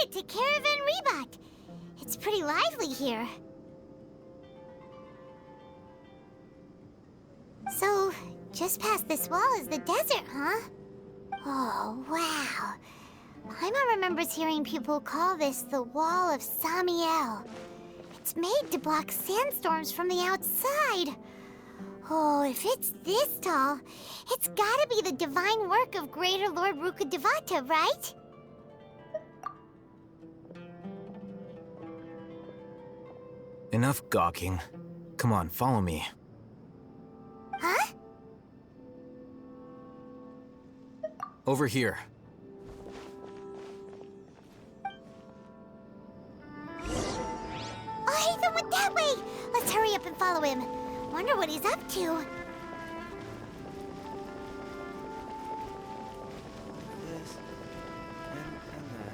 it to Caravan Rebot. It's pretty lively here. So, just past this wall is the desert, huh? Oh, wow. Paimon remembers hearing people call this the Wall of Samiel. It's made to block sandstorms from the outside. Oh, if it's this tall, it's gotta be the divine work of Greater Lord Rukkhadevata, right? Enough gawking. Come on, follow me. Huh? Over here. Oh, Ethan went that way! Let's hurry up and follow him. Wonder what he's up to. This and that.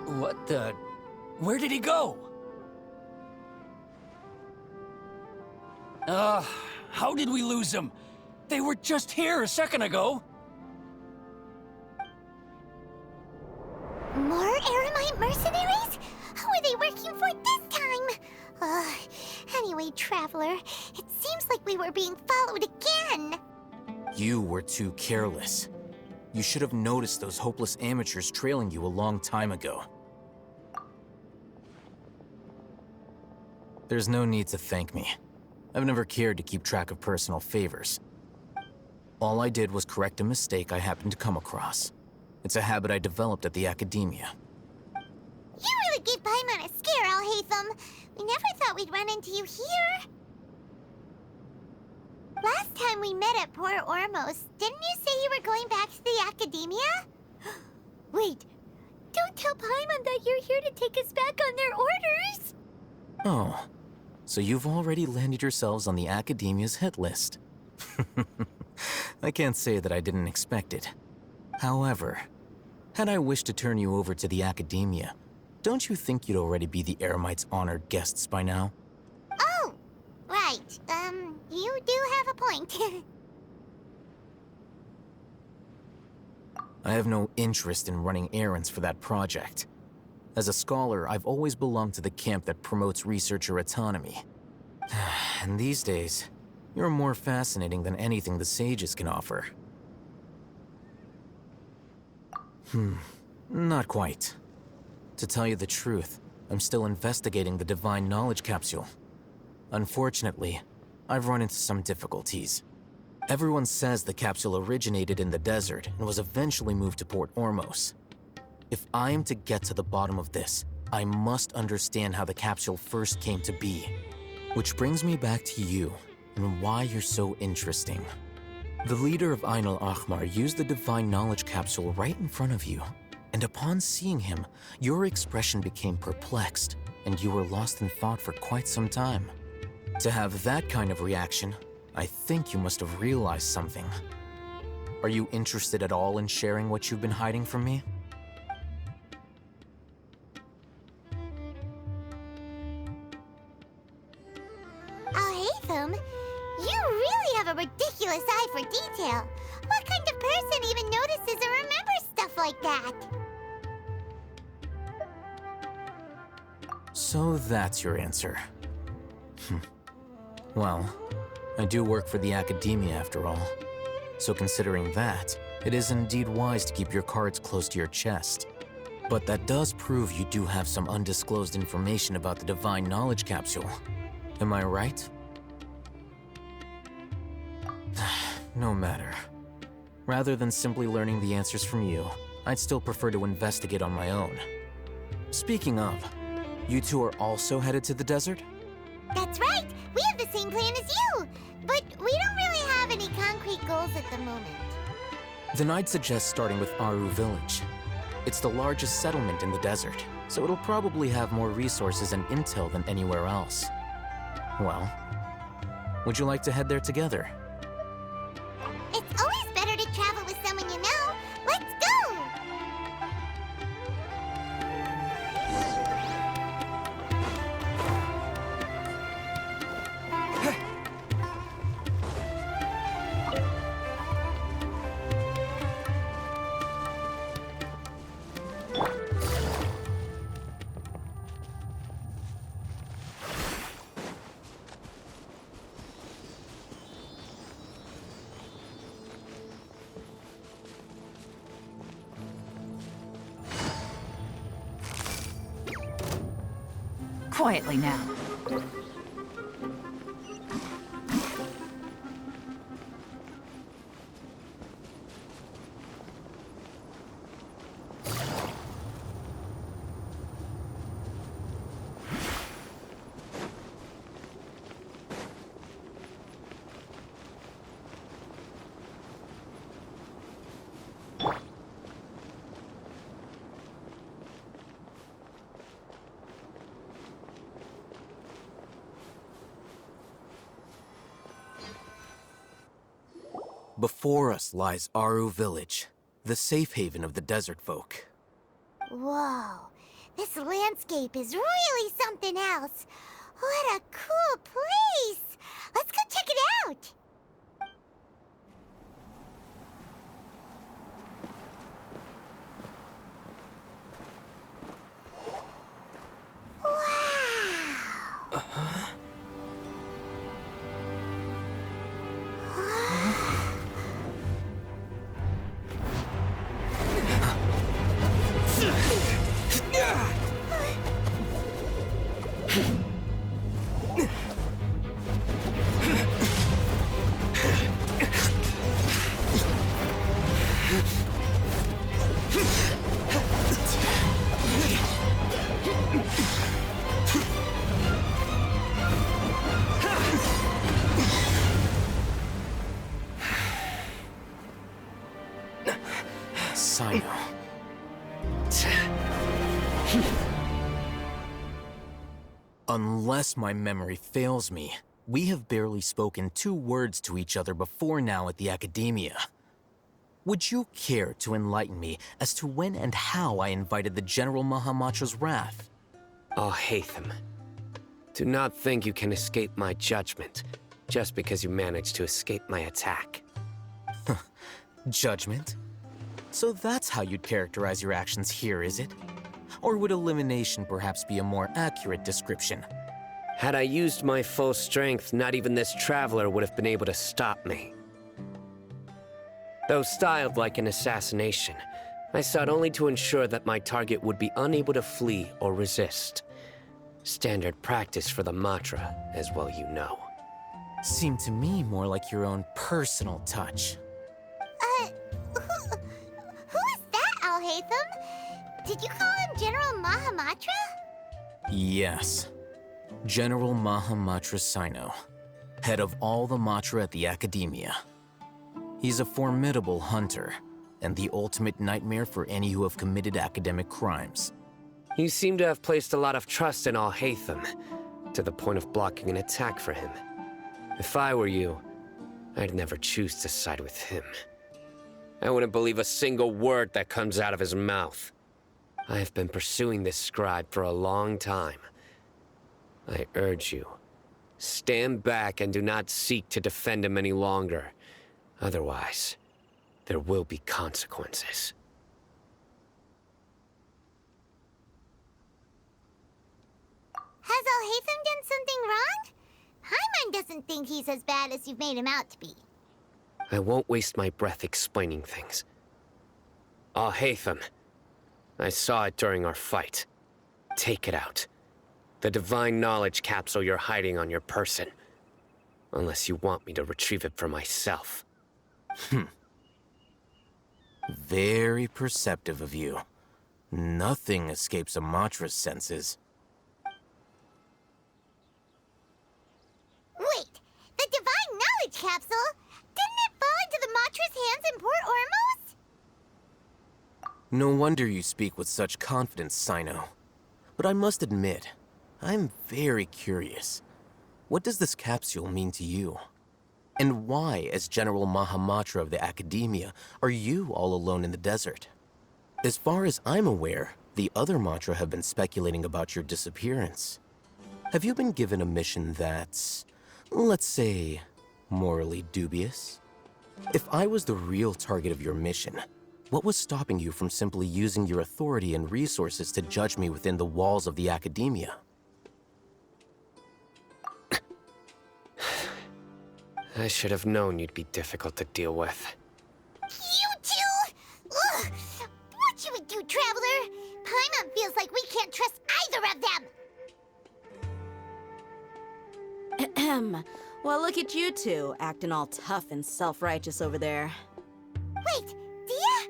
What the... Where did he go? How did we lose him? They were just here a second ago. More Eremite mercenaries? Who are they working for this time? Anyway, Traveler, it seems like we were being followed again. You were too careless. You should have noticed those hopeless amateurs trailing you a long time ago. There's no need to thank me. I've never cared to keep track of personal favors. All I did was correct a mistake I happened to come across. It's a habit I developed at the academia. You really gave Paimon a scare, Alhaitham. We never thought we'd run into you here. Last time we met at Port Ormos, didn't you say you were going back to the academia? Wait, don't tell Paimon that you're here to take us back on their orders. Oh, so you've already landed yourselves on the academia's hit list. I can't say that I didn't expect it. However, had I wished to turn you over to the academia, don't you think you'd already be the Eremites' honored guests by now? Oh, right. You do have a point. I have no interest in running errands for that project. As a scholar, I've always belonged to the camp that promotes researcher autonomy. And these days, you're more fascinating than anything the sages can offer. Not quite. To tell you the truth, I'm still investigating the Divine Knowledge Capsule. Unfortunately, I've run into some difficulties. Everyone says the capsule originated in the desert and was eventually moved to Port Ormos. If I am to get to the bottom of this, I must understand how the capsule first came to be. Which brings me back to you, and why you're so interesting. The leader of Ain al-Ahmar used the Divine Knowledge Capsule right in front of you, and upon seeing him, your expression became perplexed, and you were lost in thought for quite some time. To have that kind of reaction, I think you must have realized something. Are you interested at all in sharing what you've been hiding from me? Alhaitham, you really have a ridiculous eye for detail. What kind of person even notices or remembers stuff like that? So that's your answer. Well, I do work for the academia after all. So considering that, it is indeed wise to keep your cards close to your chest. But that does prove you do have some undisclosed information about the Divine Knowledge Capsule. Am I right? No matter. Rather than simply learning the answers from you, I'd still prefer to investigate on my own. Speaking of, you two are also headed to the desert? That's right! We have the same plan as you! But we don't really have any concrete goals at the moment. Then I'd suggest starting with Aru Village. It's the largest settlement in the desert, so it'll probably have more resources and intel than anywhere else. Well, would you like to head there together? It's always better to travel with someone you know. Let's go! Quietly now. Before us lies Aru Village, the safe haven of the desert folk. Whoa, this landscape is really something else. What a cool place! Let's go check it out! Wow! Sino. Unless my memory fails me, we have barely spoken 2 words to each other before now at the Academia. Would you care to enlighten me as to when and how I invited the General Mahamatra's wrath? Oh, Hatham. Do not think you can escape my judgment just because you managed to escape my attack. Judgment? So that's how you'd characterize your actions here, is it? Or would elimination perhaps be a more accurate description? Had I used my full strength, not even this traveler would have been able to stop me. Though styled like an assassination, I sought only to ensure that my target would be unable to flee or resist. Standard practice for the Matra, as well you know. Seemed to me more like your own personal touch. Who is that, Al-Haytham? Did you call him General Mahamatra? Yes. General Mahamatra Sino, head of all the Matra at the Academia. He's a formidable hunter, and the ultimate nightmare for any who have committed academic crimes. You seem to have placed a lot of trust in Al-Haytham, to the point of blocking an attack for him. If I were you, I'd never choose to side with him. I wouldn't believe a single word that comes out of his mouth. I have been pursuing this scribe for a long time. I urge you, stand back and do not seek to defend him any longer. Otherwise, there will be consequences. Has Al-Haytham done something wrong? Paimon doesn't think he's as bad as you've made him out to be. I won't waste my breath explaining things. Al-Haytham, I saw it during our fight. Take it out. The divine knowledge capsule you're hiding on your person. Unless you want me to retrieve it for myself. Very perceptive of you. Nothing escapes a Matra's senses. Wait, the divine knowledge capsule? Didn't it fall into the Matra's hands in Port Ormos? No wonder you speak with such confidence, Sino. But I must admit, I'm very curious. What does this capsule mean to you? And why, as General Mahamatra of the Academia, are you all alone in the desert? As far as I'm aware, the other Matra have been speculating about your disappearance. Have you been given a mission that's, let's say, morally dubious? If I was the real target of your mission, what was stopping you from simply using your authority and resources to judge me within the walls of the Academia? I should have known you'd be difficult to deal with. You two? Ugh! What you would do, Traveler? Paimon feels like we can't trust either of them. Ahem. Well, look at you two, acting all tough and self-righteous over there. Wait, Dia?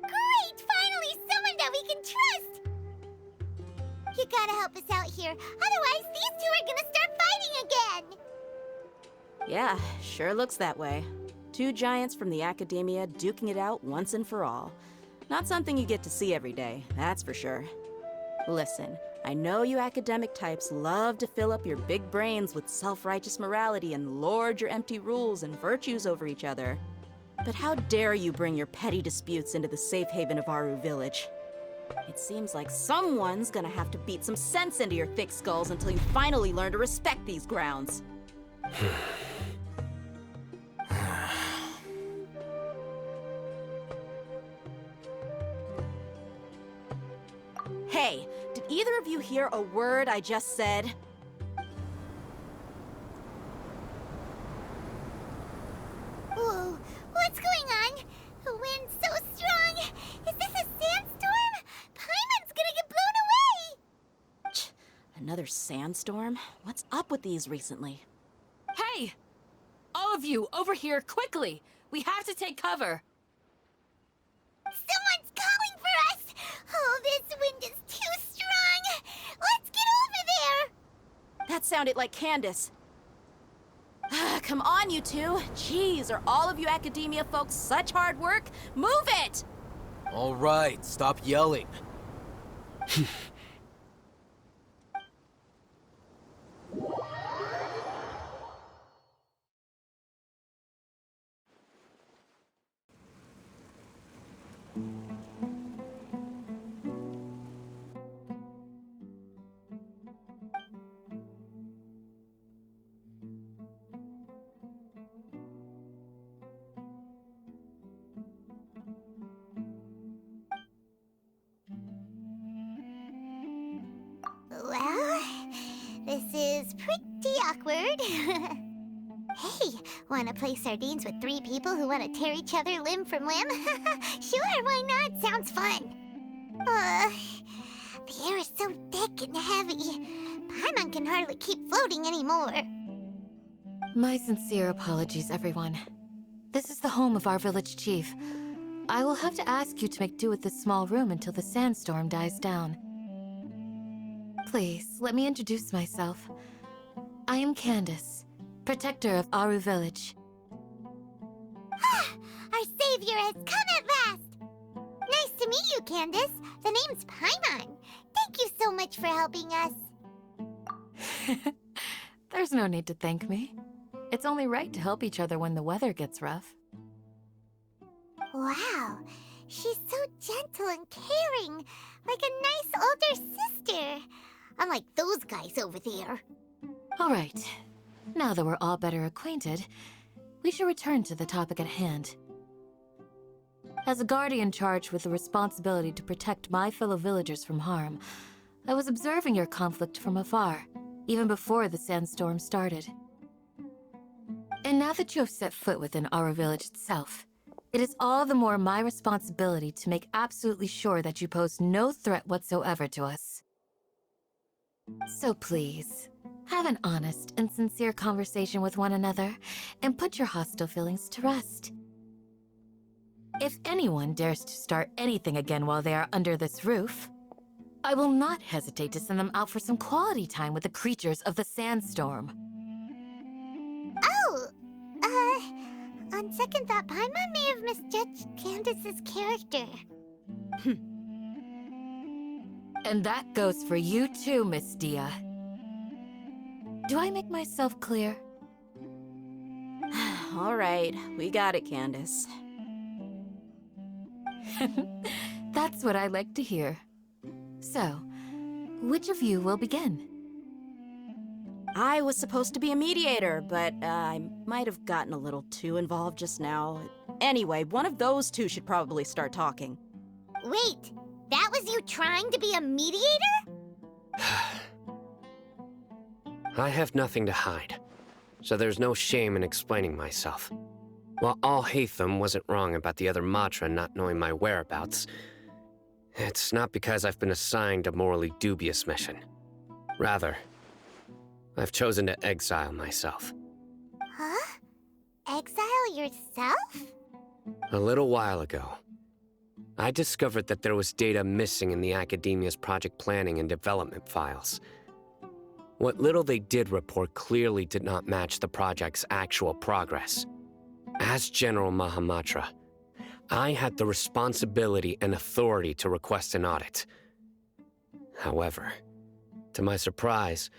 Great! Finally, someone that we can trust! You gotta help us out here, otherwise these two are gonna start fighting again! Yeah, sure looks that way. Two giants from the academia duking it out once and for all. Not something you get to see every day, that's for sure. Listen, I know you academic types love to fill up your big brains with self-righteous morality and lord your empty rules and virtues over each other. But how dare you bring your petty disputes into the safe haven of Aru Village? It seems like someone's gonna have to beat some sense into your thick skulls until you finally learn to respect these grounds. Hey, did either of you hear a word I just said? Whoa, what's going on? The wind's so strong! Is this a sandstorm? Paimon's gonna get blown away! Another sandstorm? What's up with these recently? Hey! All of you, over here, quickly! We have to take cover! Someone's calling for us! Oh, this wind is too strong! Let's get over there! That sounded like Candace. Come on, you two. Jeez, are all of you academia folks such hard work? Move it! All right, stop yelling. Well, this is pretty awkward. Hey, wanna play sardines with three people who wanna tear each other limb from limb? Sure, why not? Sounds fun. The air is so thick and heavy. Paimon can hardly keep floating anymore. My sincere apologies, everyone. This is the home of our village chief. I will have to ask you to make do with this small room until the sandstorm dies down. Please, let me introduce myself. I am Candace, protector of Aru Village. Our savior has come at last! Nice to meet you, Candace. The name's Paimon. Thank you so much for helping us. There's no need to thank me. It's only right to help each other when the weather gets rough. Wow, she's so gentle and caring, like a nice older sister. Unlike those guys over there. All right. Now that we're all better acquainted, we should return to the topic at hand. As a guardian charged with the responsibility to protect my fellow villagers from harm, I was observing your conflict from afar, even before the sandstorm started. And now that you have set foot within our village itself, it is all the more my responsibility to make absolutely sure that you pose no threat whatsoever to us. So please, have an honest and sincere conversation with one another, and put your hostile feelings to rest. If anyone dares to start anything again while they are under this roof, I will not hesitate to send them out for some quality time with the creatures of the sandstorm. Oh, on second thought, Paimon may have misjudged Candace's character. And that goes for you too, Miss Dia. Do I make myself clear? All right, we got it, Candace. That's what I like to hear. So, which of you will begin? I was supposed to be a mediator, but I might have gotten a little too involved just now. Anyway, one of those two should probably start talking. Wait, that was you trying to be a mediator? I have nothing to hide, so there's no shame in explaining myself. While All Hatham wasn't wrong about the other Matra not knowing my whereabouts, It's not because I've been assigned a morally dubious mission. Rather, I've chosen to exile myself. Huh? Exile yourself? A little while ago, I discovered that there was data missing in the Academia's project planning and development files. What little they did report clearly did not match the project's actual progress. As General Mahamatra, I had the responsibility and authority to request an audit. However, to my surprise,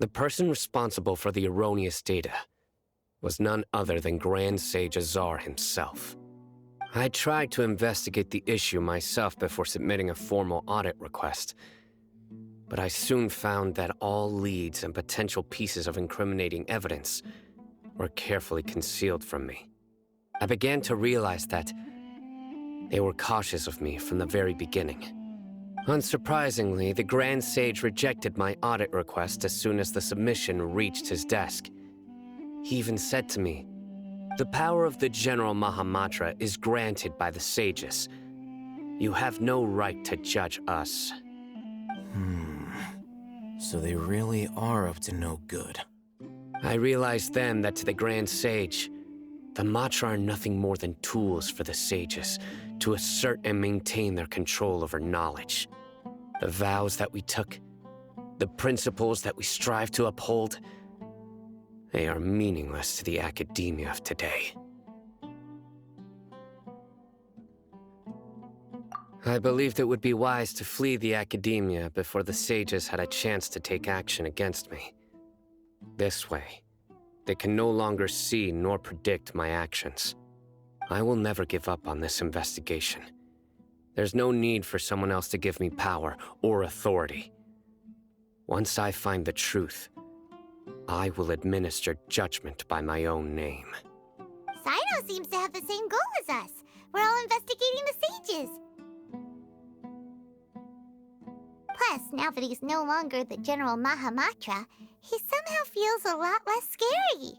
the person responsible for the erroneous data was none other than Grand Sage Azar himself. I tried to investigate the issue myself before submitting a formal audit request, but I soon found that all leads and potential pieces of incriminating evidence were carefully concealed from me. I began to realize that they were cautious of me from the very beginning. Unsurprisingly, the Grand Sage rejected my audit request as soon as the submission reached his desk. He even said to me, "The power of the General Mahamatra is granted by the sages. You have no right to judge us." So they really are up to no good. I realized then that to the Grand Sage, the Matra are nothing more than tools for the sages to assert and maintain their control over knowledge. The vows that we took, the principles that we strive to uphold, they are meaningless to the academia of today. I believed it would be wise to flee the academia before the sages had a chance to take action against me. This way, they can no longer see nor predict my actions. I will never give up on this investigation. There's no need for someone else to give me power or authority. Once I find the truth, I will administer judgment by my own name. Sino seems to have the same goal as us. We're all investigating the sages. Plus, now that he's no longer the General Mahamatra, he somehow feels a lot less scary.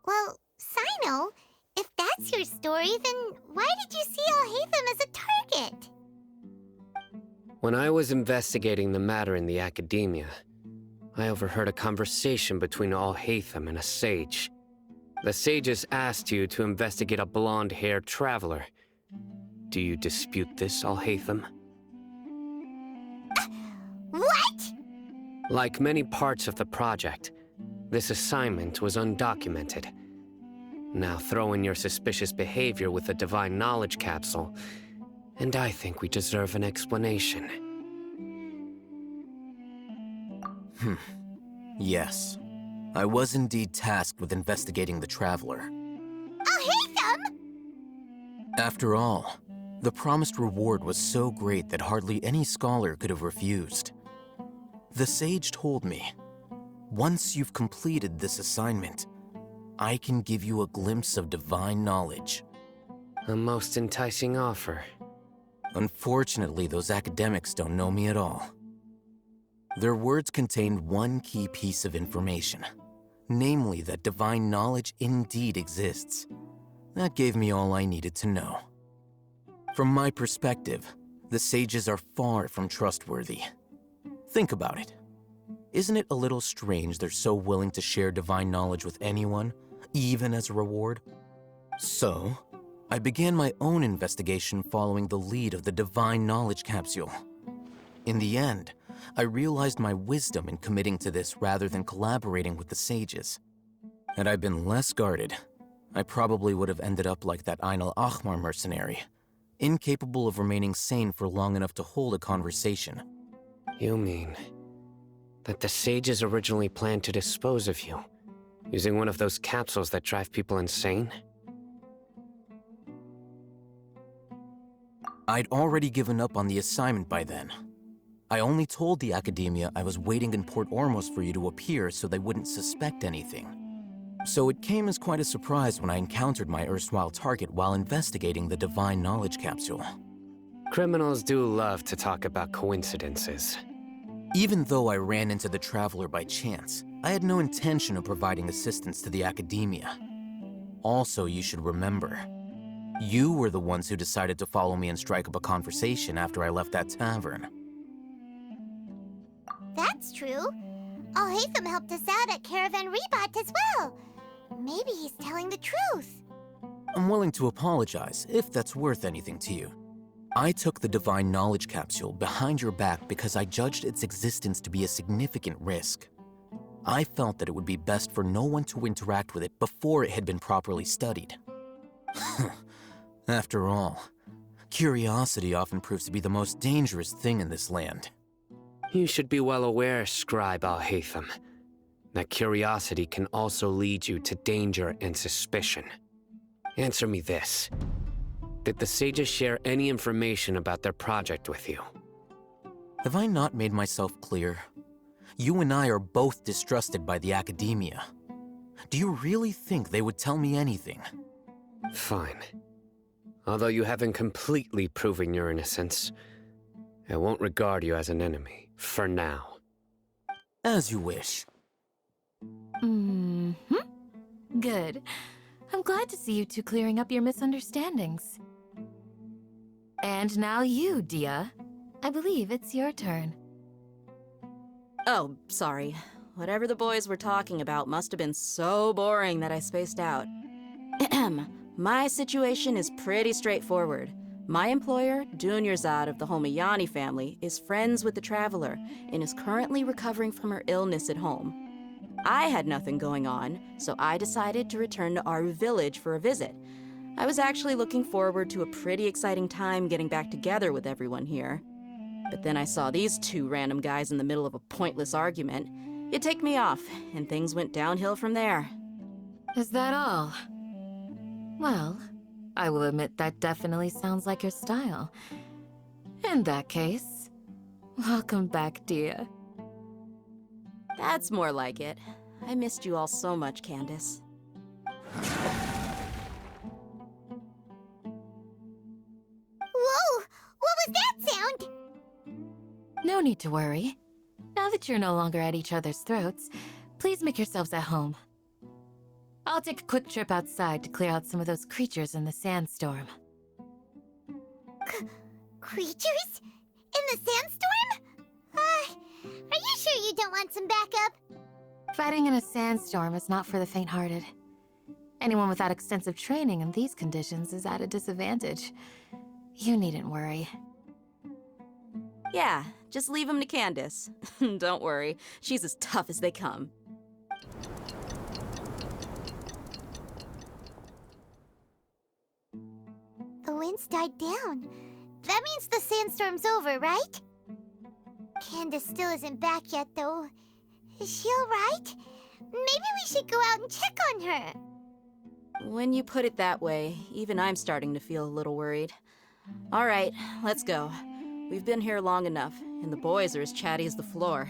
Well, Sino, if that's your story, then why did you see Alhaitham as a target? When I was investigating the matter in the academia, I overheard a conversation between Alhaitham and a sage. The sages asked you to investigate a blonde-haired traveler. Do you dispute this, Alhaitham? What? Like many parts of the project, this assignment was undocumented. Now throw in your suspicious behavior with the Divine Knowledge Capsule, and I think we deserve an explanation. Yes. I was indeed tasked with investigating the Traveler. Alhaitham! After all, the promised reward was so great that hardly any scholar could have refused. The sage told me, once you've completed this assignment, I can give you a glimpse of divine knowledge. A most enticing offer. Unfortunately, those academics don't know me at all. Their words contained one key piece of information, namely that divine knowledge indeed exists. That gave me all I needed to know. From my perspective, the sages are far from trustworthy. Think about it. Isn't it a little strange they're so willing to share divine knowledge with anyone, even as a reward? So, I began my own investigation following the lead of the Divine Knowledge Capsule. In the end, I realized my wisdom in committing to this rather than collaborating with the sages. Had I been less guarded, I probably would have ended up like that Ain al-Ahmar mercenary, incapable of remaining sane for long enough to hold a conversation. You mean that the sages originally planned to dispose of you, using one of those capsules that drive people insane? I'd already given up on the assignment by then. I only told the Academia I was waiting in Port Ormos for you to appear so they wouldn't suspect anything. So it came as quite a surprise when I encountered my erstwhile target while investigating the Divine Knowledge Capsule. Criminals do love to talk about coincidences. Even though I ran into the Traveler by chance, I had no intention of providing assistance to the Academia. Also, you should remember, You were the ones who decided to follow me and strike up a conversation after I left that tavern. That's true. Alhaitham helped us out at Caravan Rebot as well. Maybe he's telling the truth. I'm willing to apologize, if that's worth anything to you. I took the Divine Knowledge Capsule behind your back because I judged its existence to be a significant risk. I felt that it would be best for no one to interact with it before it had been properly studied. After all, curiosity often proves to be the most dangerous thing in this land. You should be well aware, Scribe Alhaitham, that curiosity can also lead you to danger and suspicion. Answer me this. Did the sages share any information about their project with you? Have I not made myself clear? You and I are both distrusted by the academia. Do you really think they would tell me anything? Fine. Although you haven't completely proven your innocence, I won't regard you as an enemy, for now. As you wish. Good. I'm glad to see you two clearing up your misunderstandings. And now you, Dia. I believe it's your turn. Oh, sorry. Whatever the boys were talking about must have been so boring that I spaced out. My situation is pretty straightforward. My employer, Dunyarzad of the Homayani family, is friends with the Traveler and is currently recovering from her illness at home. I had nothing going on, so I decided to return to Aru Village for a visit. I was actually looking forward to a pretty exciting time getting back together with everyone here. But then I saw these two random guys in the middle of a pointless argument. It ticked me off, and things went downhill from there. Is that all? Well, I will admit that definitely sounds like your style. In that case, welcome back, Dia. That's more like it. I missed you all so much, Candace. Whoa! What was that sound? No need to worry. Now that you're no longer at each other's throats, please make yourselves at home. I'll take a quick trip outside to clear out some of those creatures in the sandstorm. Creatures? In the sandstorm? Are you sure you don't want some backup? Fighting in a sandstorm is not for the faint-hearted. Anyone without extensive training in these conditions is at a disadvantage. You needn't worry. Yeah, just leave him to Candace. Don't worry, she's as tough as they come. The wind's died down. That means the sandstorm's over, right? Candace still isn't back yet, though. Is she alright? Maybe we should go out and check on her. When you put it that way, even I'm starting to feel a little worried. All right, let's go. We've been here long enough, and the boys are as chatty as the floor.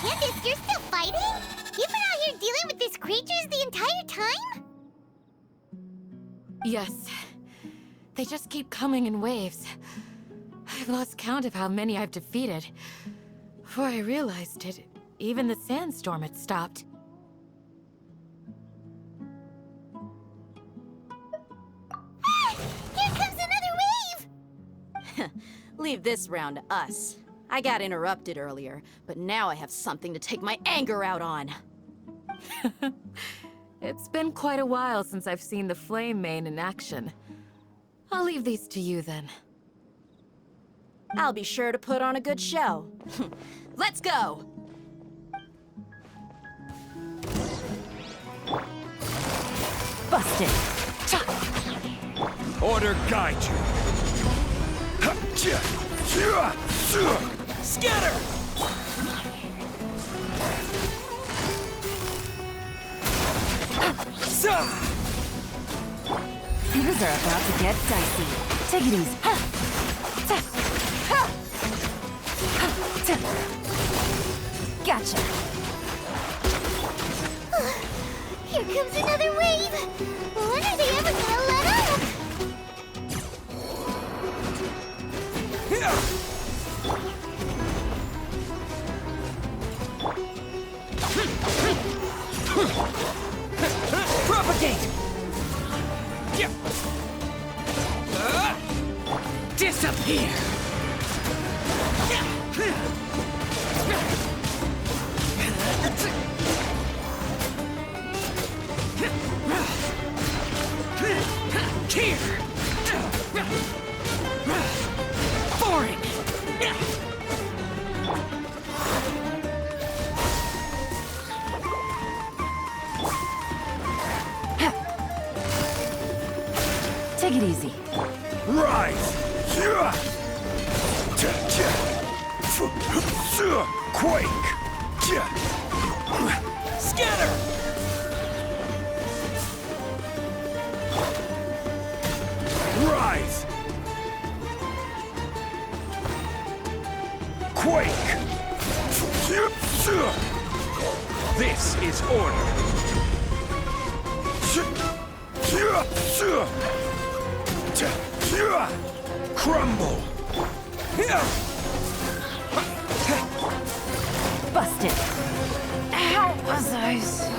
Candace, you're still fighting? You've been out here dealing with these creatures the entire time? Yes. They just keep coming in waves. I've lost count of how many I've defeated. Before I realized it, even the sandstorm had stopped. Here comes another wave! Leave this round to us. I got interrupted earlier, but now I have something to take my anger out on. It's been quite a while since I've seen the Flame Mane in action. I'll leave these to you then. I'll be sure to put on a good show. Let's go! Busted! Order guide you. Scatter! Things are about to get dicey. Take it easy. Gotcha. Here comes another wave! When are they ever gonna let up? Propagate! Disappear! Here! Boring! Take it easy. Rise! Quake! Scatter! Rise! Quake! This is order! Crumble! Busted. How was I so...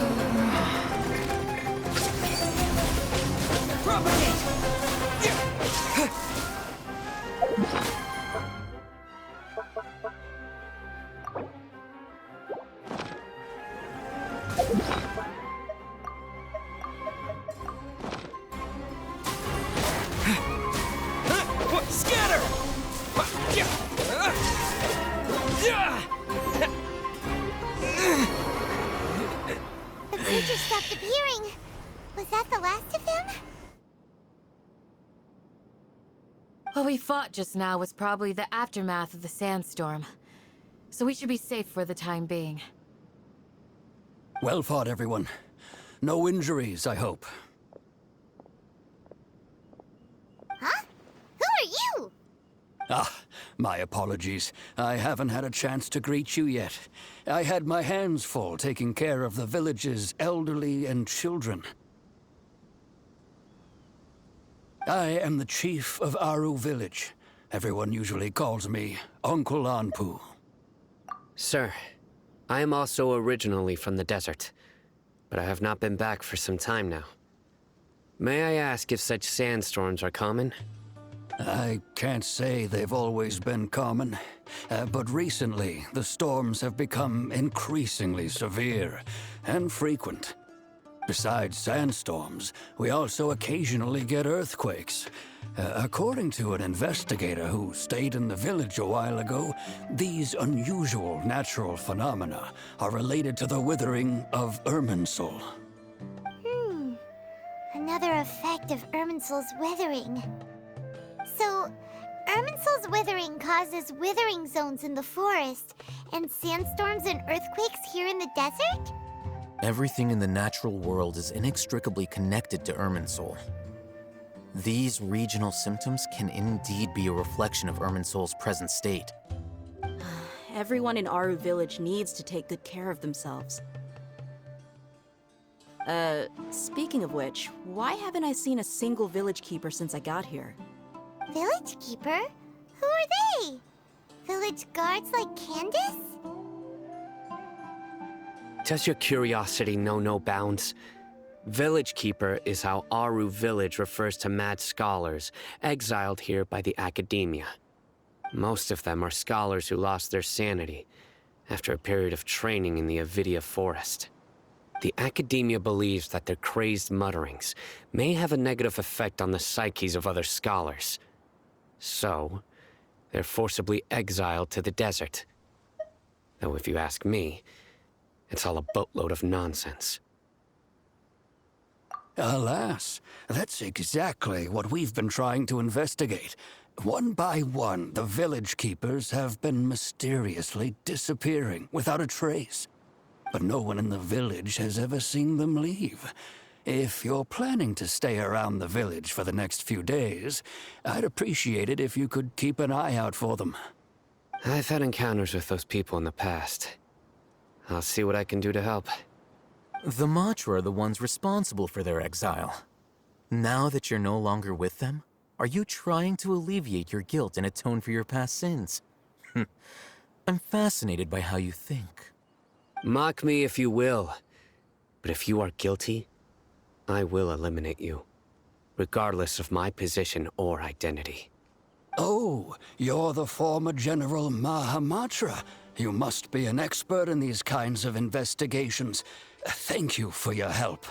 Scatter! The creature stopped appearing. Was that the last of them? What we fought just now was probably the aftermath of the sandstorm. So we should be safe for the time being. Well fought, everyone. No injuries, I hope. Huh? Who are you? Ah, my apologies. I haven't had a chance to greet you yet. I had my hands full taking care of the village's elderly and children. I am the chief of Aru Village. Everyone usually calls me Uncle Anpu. Sir, I am also originally from the desert, but I have not been back for some time now. May I ask if such sandstorms are common? I can't say they've always been common, but recently the storms have become increasingly severe and frequent. Besides sandstorms, we also occasionally get earthquakes. According to an investigator who stayed in the village a while ago, these unusual natural phenomena are related to the withering of Irminsul. Another effect of Irminsul's withering. So, Irminsul's withering causes withering zones in the forest, and sandstorms and earthquakes here in the desert? Everything in the natural world is inextricably connected to Irminsul. These regional symptoms can indeed be a reflection of Irminsul's present state. Everyone in Aru Village needs to take good care of themselves. Speaking of which, why haven't I seen a single village keeper since I got here? Village keeper? Who are they? Village guards like Candace? Does your curiosity know no bounds? Village Keeper is how Aru Village refers to mad scholars exiled here by the Academia. Most of them are scholars who lost their sanity after a period of training in the Avidia Forest. The Academia believes that their crazed mutterings may have a negative effect on the psyches of other scholars. So, they're forcibly exiled to the desert. Though if you ask me, it's all a boatload of nonsense. Alas, that's exactly what we've been trying to investigate. One by one, the village keepers have been mysteriously disappearing without a trace. But no one in the village has ever seen them leave. If you're planning to stay around the village for the next few days, I'd appreciate it if you could keep an eye out for them. I've had encounters with those people in the past. I'll see what I can do to help. The Matra are the ones responsible for their exile. Now that you're no longer with them, are you trying to alleviate your guilt and atone for your past sins? I'm fascinated by how you think. Mock me if you will, but if you are guilty, I will eliminate you, regardless of my position or identity. Oh, you're the former General Mahamatra. You must be an expert in these kinds of investigations. Thank you for your help.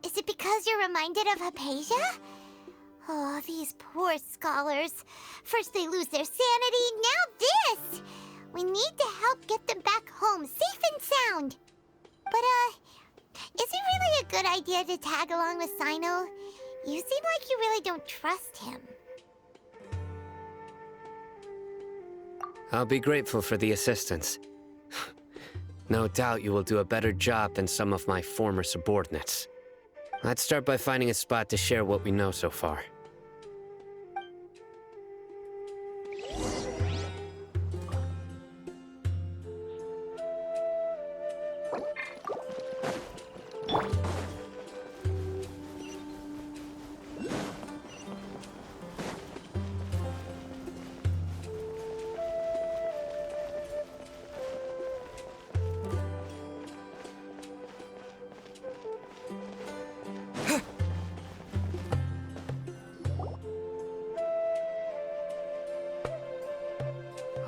Is it because you're reminded of Hypatia? Oh, these poor scholars. First they lose their sanity, now this! We need to help get them back home, safe and sound. But, is it really a good idea to tag along with Sino? You seem like you really don't trust him. I'll be grateful for the assistance. No doubt you will do a better job than some of my former subordinates. Let's start by finding a spot to share what we know so far.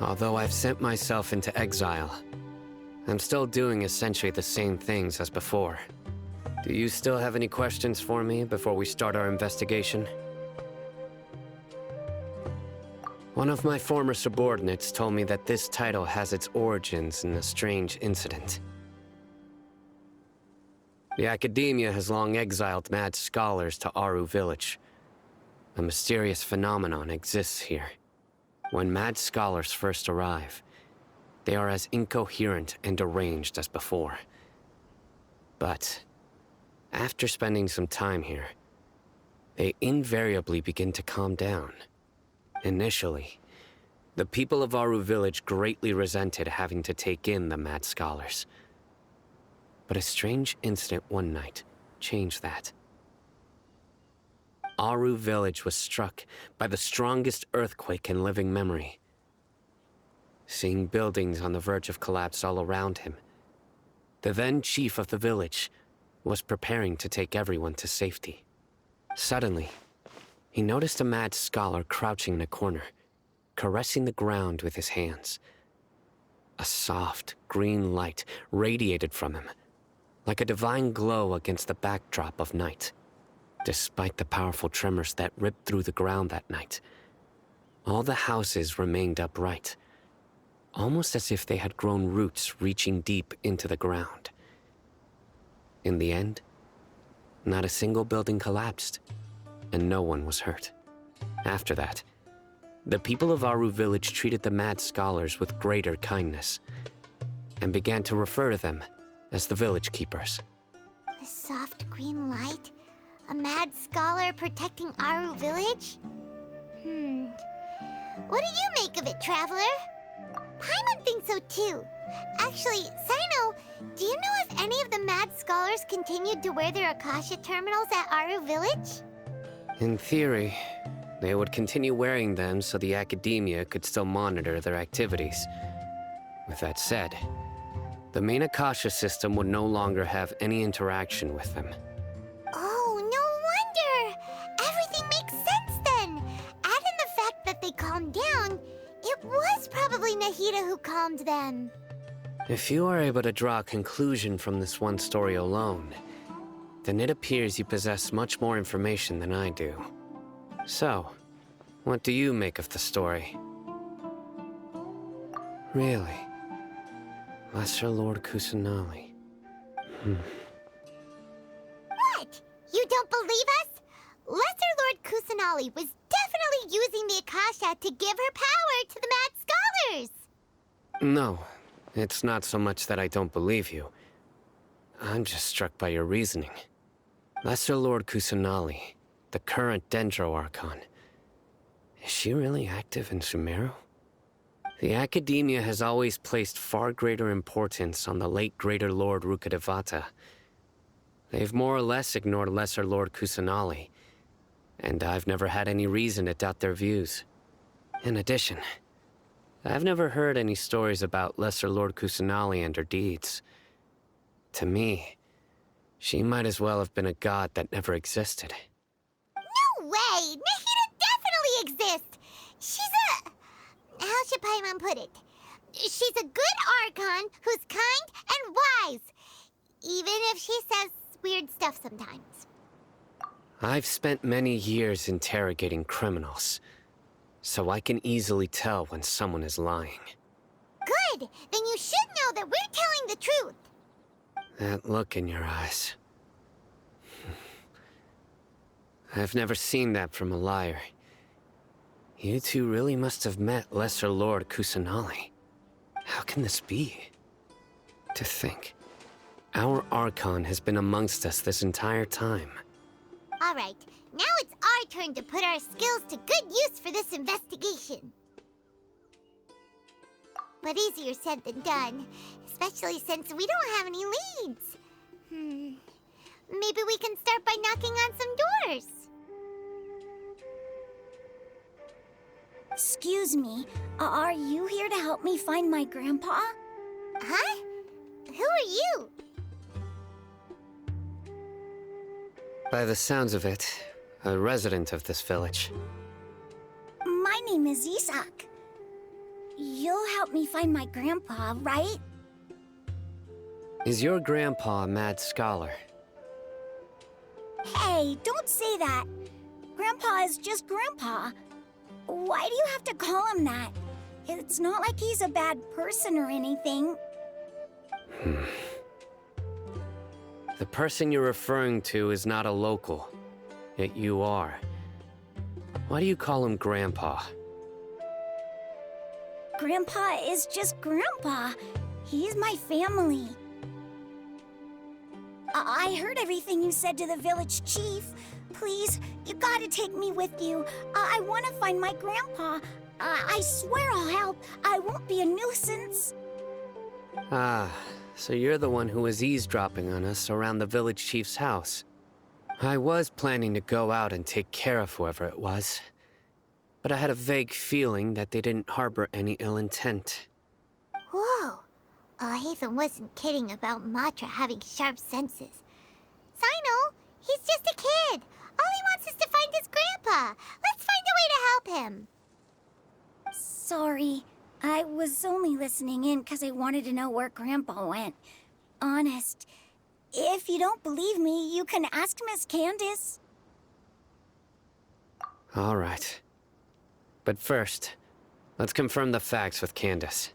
Although I've sent myself into exile, I'm still doing essentially the same things as before. Do you still have any questions for me before we start our investigation? One of my former subordinates told me that this title has its origins in a strange incident. The Academia has long exiled mad scholars to Aru Village. A mysterious phenomenon exists here. When mad scholars first arrive, they are as incoherent and deranged as before. But after spending some time here, they invariably begin to calm down. Initially, the people of Aru Village greatly resented having to take in the mad scholars. But a strange incident one night changed that. Aru Village was struck by the strongest earthquake in living memory. Seeing buildings on the verge of collapse all around him, the then chief of the village was preparing to take everyone to safety. Suddenly, he noticed a mad scholar crouching in a corner, caressing the ground with his hands. A soft, green light radiated from him, like a divine glow against the backdrop of night. Despite the powerful tremors that ripped through the ground that night, all the houses remained upright, almost as if they had grown roots reaching deep into the ground. In the end, not a single building collapsed, and no one was hurt. After that, the people of Aru Village treated the mad scholars with greater kindness, and began to refer to them as the village keepers. A soft green light? A mad scholar protecting Aru Village? What do you make of it, Traveler? Paimon thinks so too. Actually, Sino, do you know if any of the mad scholars continued to wear their Akasha terminals at Aru Village? In theory, they would continue wearing them so the Academia could still monitor their activities. With that said, the main Akasha system would no longer have any interaction with them. Oh, no wonder! Everything makes sense then! Add in the fact that they calmed down, it was probably Nahida who calmed them. If you are able to draw a conclusion from this one story alone, then it appears you possess much more information than I do. So, what do you make of the story? Really? Lesser Lord Kusanali. What? You don't believe us? Lesser Lord Kusanali was definitely using the Akasha to give her power to the mad scholars! No, It's not so much that I don't believe you. I'm just struck by your reasoning. Lesser Lord Kusanali, the current Dendro Archon. Is she really active in Sumeru? The Academia has always placed far greater importance on the late Greater Lord Rukkhadevata. They've more or less ignored Lesser Lord Kusanali, and I've never had any reason to doubt their views. In addition, I've never heard any stories about Lesser Lord Kusanali and her deeds. To me, she might as well have been a god that never existed. No way! Nahida definitely exists! She's a... How should Paimon put it? She's a good Archon who's kind and wise. Even if she says weird stuff sometimes. I've spent many years interrogating criminals, so I can easily tell when someone is lying. Good! Then you should know that we're telling the truth. That look in your eyes. I've never seen that from a liar. You two really must have met Lesser Lord Kusanali. How can this be? To think, our Archon has been amongst us this entire time. All right, now it's our turn to put our skills to good use for this investigation. But easier said than done, especially since we don't have any leads. Maybe we can start by knocking on some doors. Excuse me, are you here to help me find my grandpa? Huh? Who are you? By the sounds of it, a resident of this village. My name is Isak. You'll help me find my grandpa, right? Is your grandpa a mad scholar? Hey, don't say that. Grandpa is just Grandpa. Why do you have to call him that? It's not like he's a bad person or anything. The person you're referring to is not a local, yet you are. Why do you call him Grandpa? Grandpa is just Grandpa. He's my family. I heard everything you said to the village chief. Please, you gotta take me with you. I want to find my grandpa. I swear I'll help. I won't be a nuisance. Ah, so you're the one who was eavesdropping on us around the village chief's house. I was planning to go out and take care of whoever it was, but I had a vague feeling that they didn't harbor any ill intent. Whoa. Hatham wasn't kidding about Matra having sharp senses. Sino, he's just a kid. All he wants is to find his grandpa. Let's find a way to help him. Sorry. I was only listening in because I wanted to know where Grandpa went. Honest. If you don't believe me, you can ask Miss Candace. All right. But first, let's confirm the facts with Candace.